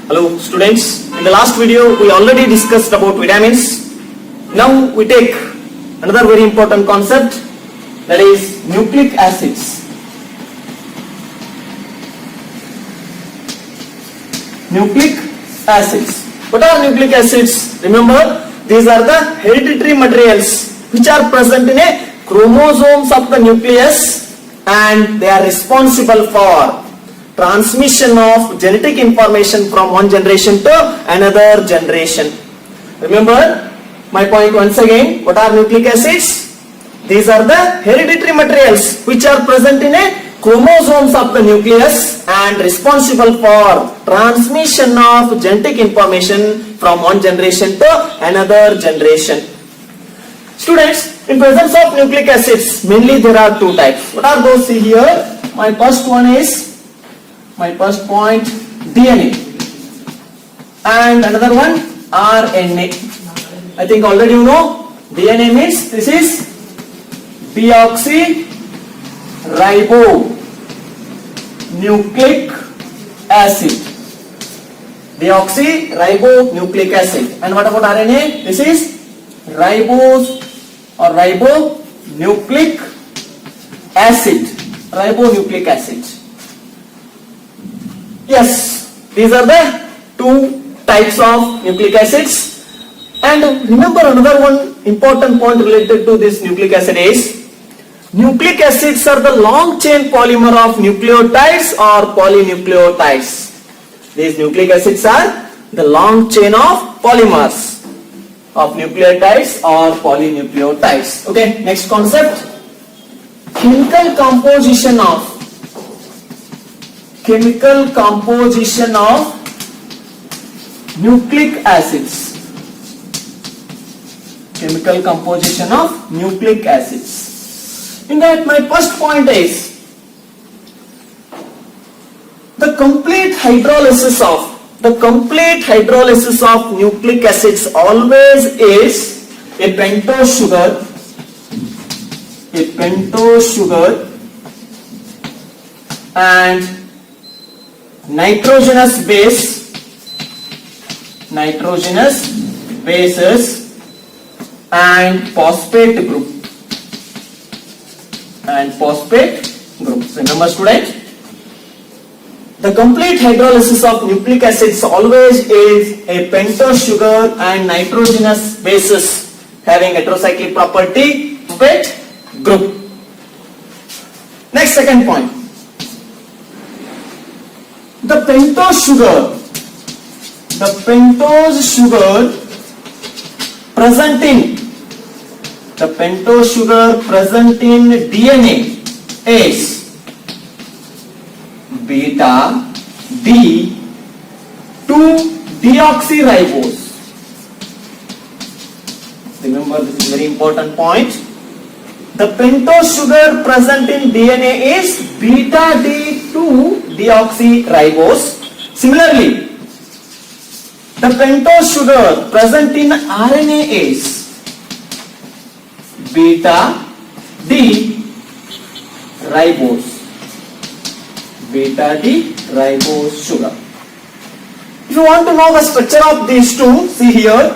Hello students, in the last video we already discussed about vitamins. Now we take another very important concept, that is nucleic acids. Nucleic acids. What are nucleic acids? Remember, these are the hereditary materials which are present in a chromosomes of the nucleus, and they are responsible for transmission of genetic information from one generation to another generation. Remember my point once again. What are nucleic acids? These are the hereditary materials which are present in a chromosomes of the nucleus and responsible for transmission of genetic information from one generation to another generation. Students, in presence of nucleic acids, mainly there are two types. What are those? See here. My first point, DNA, and another one, RNA. I think already you know, DNA means this is deoxyribonucleic acid. Deoxyribonucleic acid. And what about RNA? This is ribose or ribonucleic acid. Ribonucleic acid. Yes, these are the two types of nucleic acids. And remember another one important point related to this nucleic acid is, nucleic acids are the long chain polymer of nucleotides or polynucleotides. These nucleic acids are the long chain of polymers of nucleotides or polynucleotides. Okay, next concept, chemical composition of nucleic acids. Chemical composition of nucleic acids. In that, my first point is, the complete hydrolysis of nucleic acids always is a pentose sugar and nitrogenous bases and phosphate groups. Remember student, the complete hydrolysis of nucleic acids always is a pentose sugar and nitrogenous bases having heterocyclic property, phosphate group. Next, second point, the pentose sugar present in DNA is beta D2-deoxyribose. Remember, this is very important point. The pentose sugar present in DNA is beta D2-deoxyribose. Similarly, the pentose sugar present in RNA is beta D-ribose sugar. If you want to know the structure of these two, see here.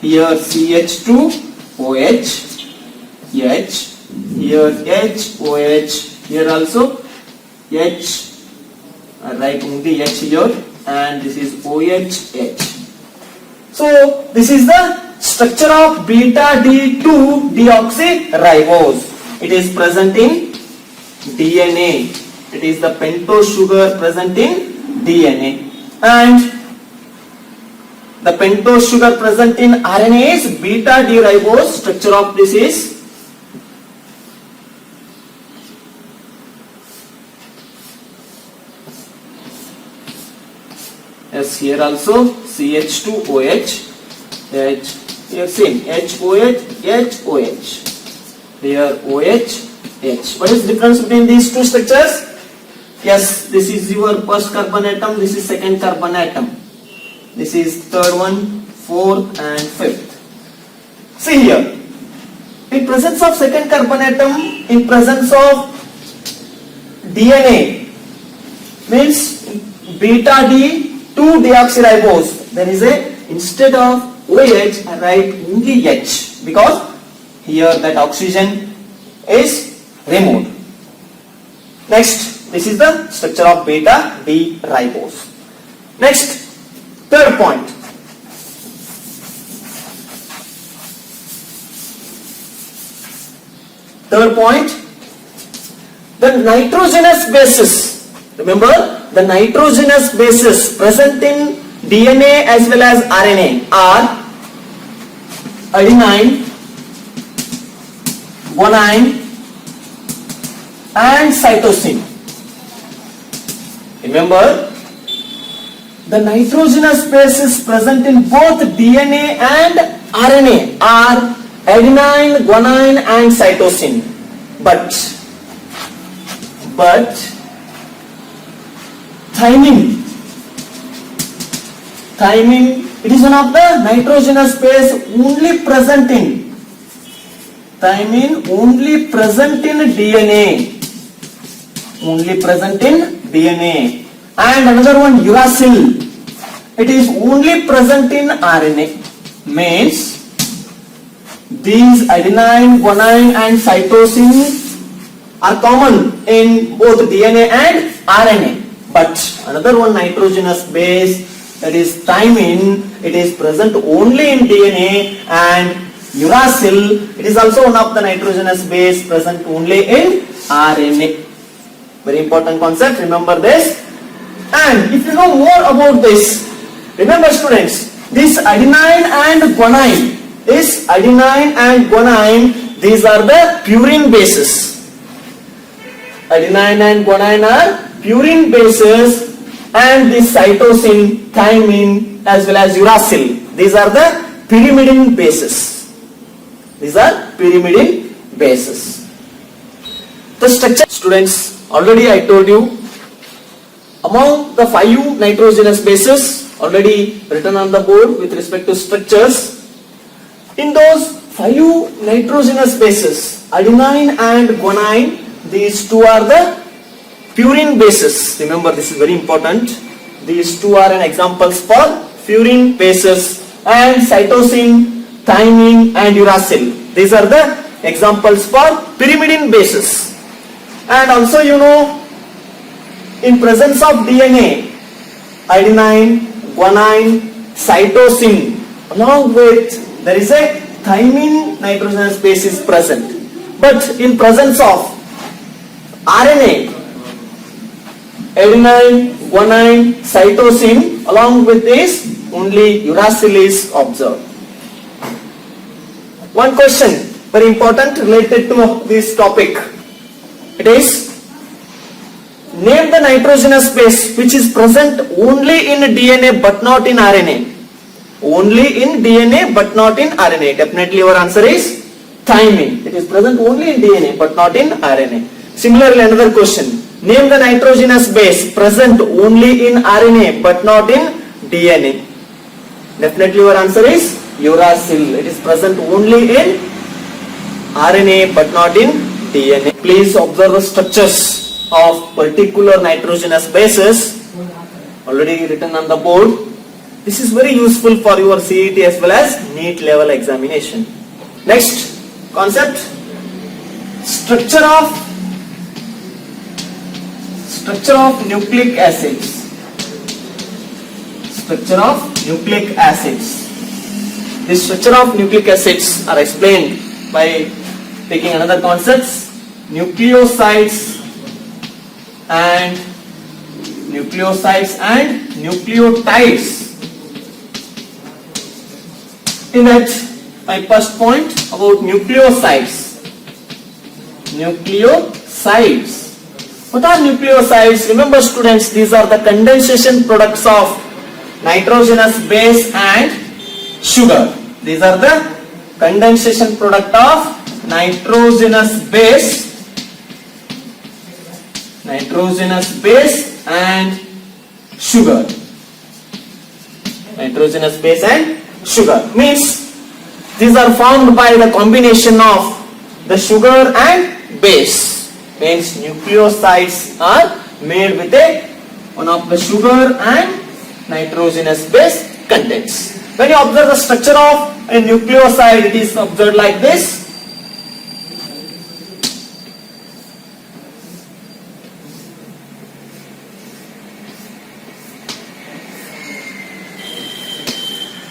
Here CH2OH, H, here HOH, here also H, write only H here, and this is OH. So this is the structure of beta D2-deoxyribose. It is present in DNA. It is the pentose sugar present in DNA, and the pentose sugar present in RNA is beta D-ribose. Structure of this is yes, here also CH2OH, H, here same HOH, HOH, here OH, H. What is the difference between these two structures? Yes, this is your first carbon atom, this is second carbon atom. This is third one, fourth and fifth. See here, In presence of second carbon atom, in presence of DNA, means beta D 2 deoxyribose, there is a, instead of OH I write only H, because here that oxygen is removed. Next, this is the structure of beta D ribose. Next, third point. Third point, the nitrogenous bases. Remember, the nitrogenous bases present in DNA as well as RNA are adenine, guanine and cytosine. Remember, the nitrogenous bases present in both DNA and RNA are adenine, guanine and cytosine. But thymine, it is one of the nitrogenous base only present in DNA, and another one uracil, it is only present in RNA. Means these adenine, guanine and cytosine are common in both DNA and RNA, but another one nitrogenous base, that is thymine, it is present only in DNA, and uracil, it is also one of the nitrogenous base present only in RNA. Very important concept, remember this. And if you know more about this, remember students, this adenine and guanine, these are the purine bases. Adenine and guanine are purine bases, and this cytosine, thymine as well as uracil, these are the pyrimidine bases. The structure, students, already I told you, among the 5 nitrogenous bases already written on the board with respect to structures, in those 5 nitrogenous bases, adenine and guanine, these two are the purine bases. Remember, this is very important. These two are an examples for purine bases, and cytosine, thymine and uracil, these are the examples for pyrimidine bases. And also you know, in presence of DNA, adenine, guanine, cytosine, along with there is a thymine nitrogenous base is present. But in presence of RNA, adenine, guanine, cytosine, along with this only uracil is observed. One question, very important, related to this topic. It is, name the nitrogenous base which is present only in DNA but not in RNA. Only in DNA but not in RNA. Definitely your answer is thymine. It is present only in DNA but not in RNA. Similarly, another question, name the nitrogenous base present only in RNA but not in DNA. Definitely your answer is uracil. It is present only in RNA but not in DNA. Please observe the structures of particular nitrogenous bases already written on the board. This is very useful for your CET as well as NEET level examination. Next concept, structure of nucleic acids. Structure of nucleic acids. The structure of nucleic acids are explained by taking another concepts, nucleosides and nucleotides. In that, my first point about nucleosides. What are nucleosides? Remember students, these are the condensation products of nitrogenous base and sugar. These are the condensation product of nitrogenous base and sugar. Nitrogenous base and sugar means these are formed by the combination of the sugar and base. Means nucleosides are made with one of the sugar and nitrogenous base contents. When you observe the structure of a nucleoside, it is observed like this.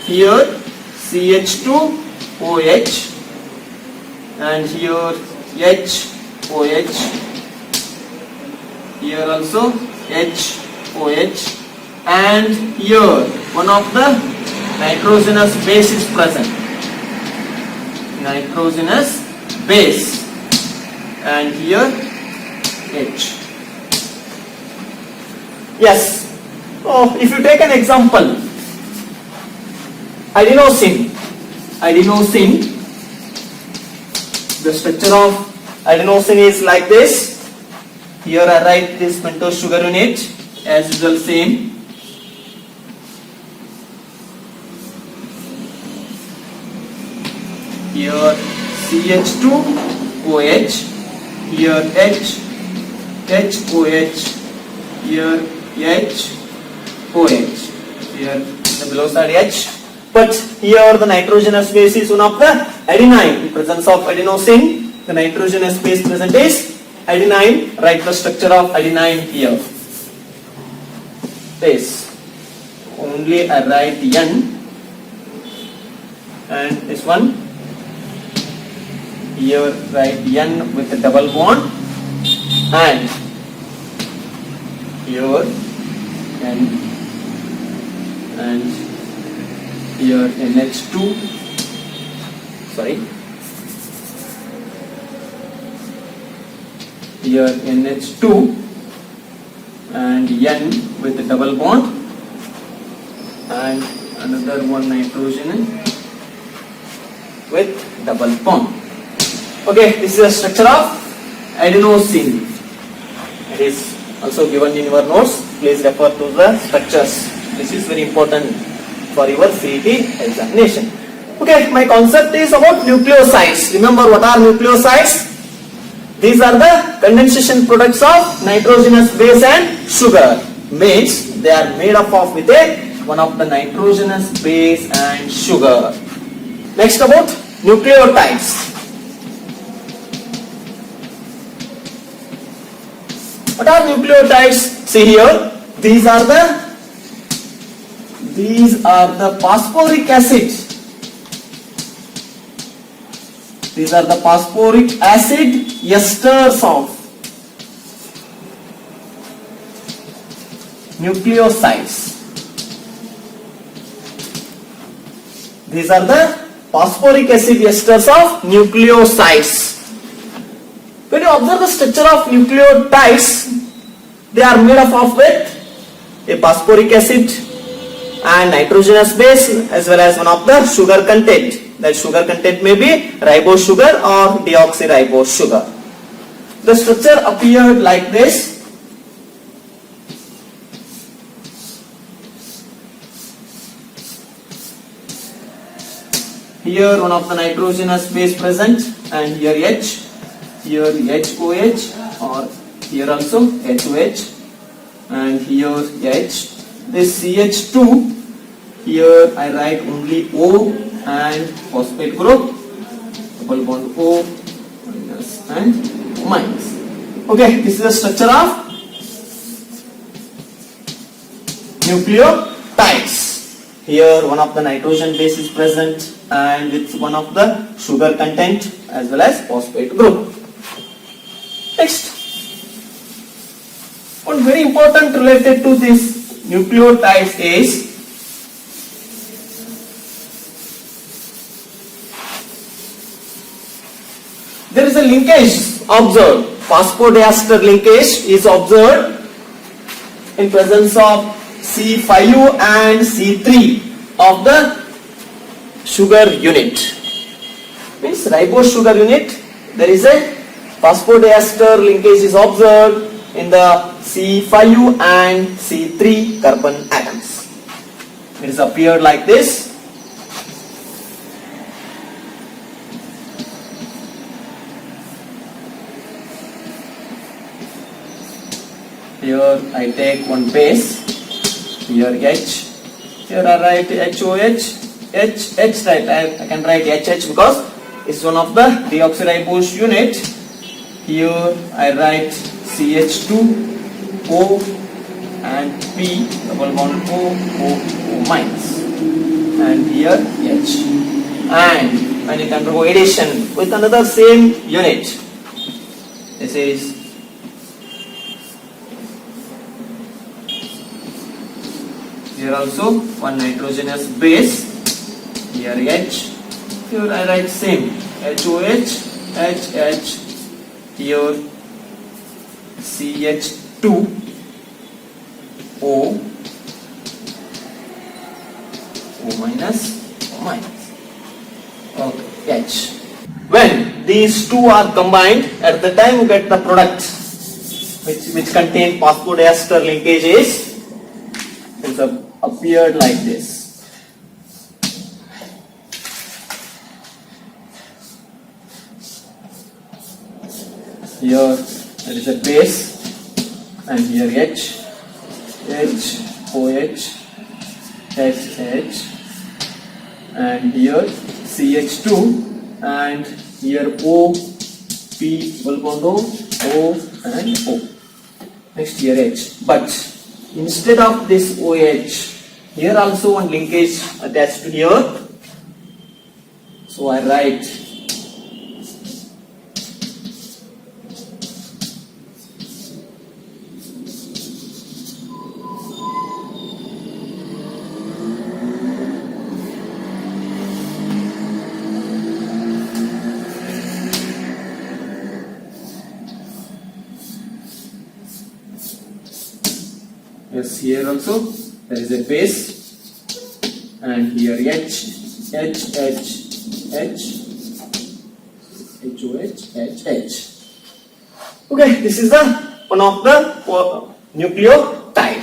Here CH2OH and here HOH, here also HOH, and here one of the nitrogenous base is present, nitrogenous base, and here H. Yes. Oh, if you take an example, adenosine, the structure of adenosine is like this. Here I write this pentose sugar unit as usual, same. Here CH2OH, here HOH, here HOH, here the below side H. But here the nitrogenous base is one of the adenine. In presence of adenosine, the nitrogenous base present is adenine. Write the structure of adenine here. This only I write N, and this one here write N with a double bond, and here N, and here NH2, here NH2 and N with a double bond, and another one nitrogen with double bond. Okay, this is the structure of adenosine. It is also given in your notes. Please refer to the structures. This is very important for your CET examination. Okay, my concept is about nucleosides. Remember what are nucleosides? These are the condensation products of nitrogenous base and sugar. Means they are made up of with one of the nitrogenous base and sugar. Next about nucleotides. What are nucleotides? See here, these are the phosphoric acids. These are the phosphoric acid esters of nucleosides. These are the phosphoric acid esters of nucleosides. When you observe the structure of nucleotides, they are made up of with a phosphoric acid and nitrogenous base as well as one of the sugar content. That sugar content may be ribose sugar or deoxyribose sugar. The structure appeared like this. Here one of the nitrogenous base present, and here H, here HOH, or here also HOH, and here H. This CH2, here I write only O and phosphate group, double bond O minus and minus. Okay, this is the structure of nucleotides. Here one of the nitrogen base is present and with one of the sugar content as well as phosphate group. Next, one very important related to this nucleotides is there is a linkage observed. Phosphodiester linkage is observed in presence of C5 and C3 of the sugar unit. Means ribose sugar unit, there is a phosphodiester linkage is observed in the C5 and C3 carbon atoms. It is appeared like this. Here I take one base. Here H. Here I write HOH. H right. I can write HH because it's one of the deoxyribose unit. Here I write CH2O and P double bond O minus, and here H, and when it undergo addition with another same unit, this is here also one nitrogenous base. Here H, here I write same HOH, HH, here CH2O, O minus. Okay, H. When these two are combined, at the time you get the product which contain phosphodiester linkages. It's appeared like this. Here there is a base, and here H, OH, HH, and here CH2, and here O, P double bond O and O. Next here H. But instead of this OH, here also one linkage attached to here. So I write yes, here also there is a base, and here H, HOH, HH. Okay, this is the one of the nucleotide.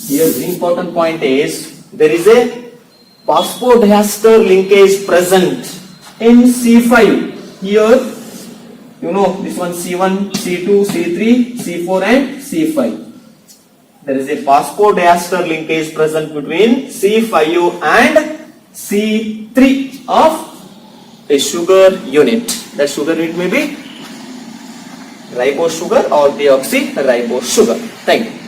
Here the important point is there is a phosphodiester linkage present in C5. Here you know this one C1, C2, C3, C4 and C5. There is a phosphodiester linkage present between C5 and C3 of a sugar unit. That sugar unit may be ribose sugar or deoxyribose sugar. Thank you.